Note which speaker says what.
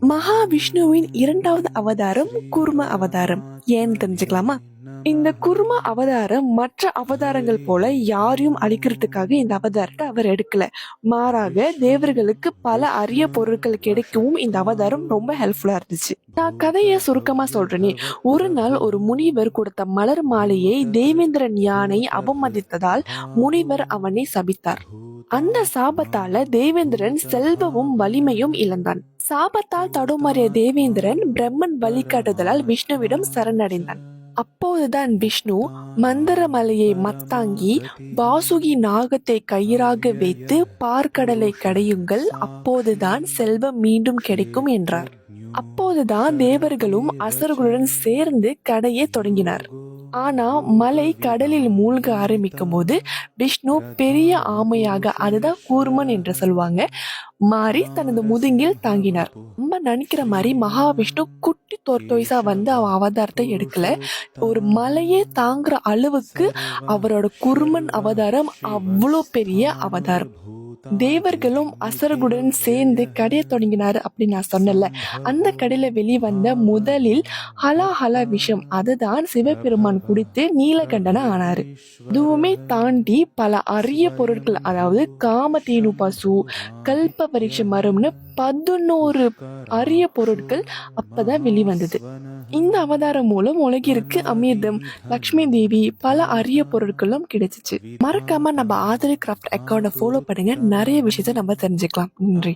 Speaker 1: மகாவிஷ்ணுவின் இரண்டாவது அவதாரம் கூர்ம அவதாரம். ஏன்னு தெரிஞ்சுக்கலாமா? இந்த குர்ம அவதாரம் மற்ற அவதாரங்கள் போல யாரையும் அழிக்கிறதுக்காக இந்த அவதாரத்தை அவர் எடுக்கல. மாறாக தேவர்களுக்கு பல அரிய பொருட்கள் கிடைக்கவும் இந்த அவதாரம் ரொம்ப ஹெல்ப்ஃபுல்லா இருந்துச்சு. நான் கதையை சுருக்கமா சொல்றேனே. ஒரு நாள் ஒரு முனிவர் கொடுத்த மலர் மாலையை தேவேந்திரன் யானை அவமதித்ததால் முனிவர் அவனை சபித்தார். அந்த சாபத்தால தேவேந்திரன் செல்வமும் வலிமையும் இழந்தான். சாபத்தால் தடுமாறிய தேவேந்திரன் பிரம்மன் வழிகாட்டுதலால் விஷ்ணுவிடம் சரணடைந்தான். அப்போதுதான் விஷ்ணு மந்திரமலையை மத்தாங்கி வாசுகி நாகத்தை கயிறாக வைத்து பார்க்கடலை கடையுங்கள், அப்போதுதான் செல்வம் மீண்டும் கிடைக்கும் என்றார். அப்போதுதான் தேவர்களும் அசுரர்களுடன் சேர்ந்து கடையை தொடங்கினார். ஆனா மலை கடலில் மூழ்க ஆரம்பிக்கும் போது விஷ்ணு பெரிய ஆமையாக, அதுதான் கூர்மன் என்று சொல்லுவாங்க, மாறி தனது முதுகில் தாங்கினார். நம்ம நினைக்கிற மாதிரி மகாவிஷ்ணு குட்டி தோர்த்தோய்ஸா வந்து அவதாரத்தை எடுக்கல. ஒரு மலையே தாங்குற அளவுக்கு அவரோட குருமன் அவதாரம் அவ்வளோ பெரிய அவதாரம். தேவர்களும் அசுரர்களுடன் சேர்ந்து கடையை தொடங்கினாரு அப்படின்னு நான் சொன்னல. அந்த கடையில வெளிவந்த முதலில் ஹலாஹலா விஷம், அதுதான் சிவபெருமான் குடித்து நீலகண்டன ஆனாரு. இதுவுமே தாண்டி பல அரிய பொருட்கள், அதாவது காமதேனு பசு, கல்ப பரீட்ச மரம்னு 11 அரிய பொருட்கள் அப்பதான் வெளிவந்தது. இந்த அவதாரம் மூலம் உலகிற்கு அமிர்தம், லக்ஷ்மி தேவி, பல அரிய பொருட்களும் கிடைச்சிச்சு. மறக்காம நம்ம ஆதரி கிராஃப்ட் அக்கௌண்ட ஃபாலோ பண்ணுங்க. நிறைய விஷயத்த நம்ம தெரிஞ்சுக்கலாம். நன்றி.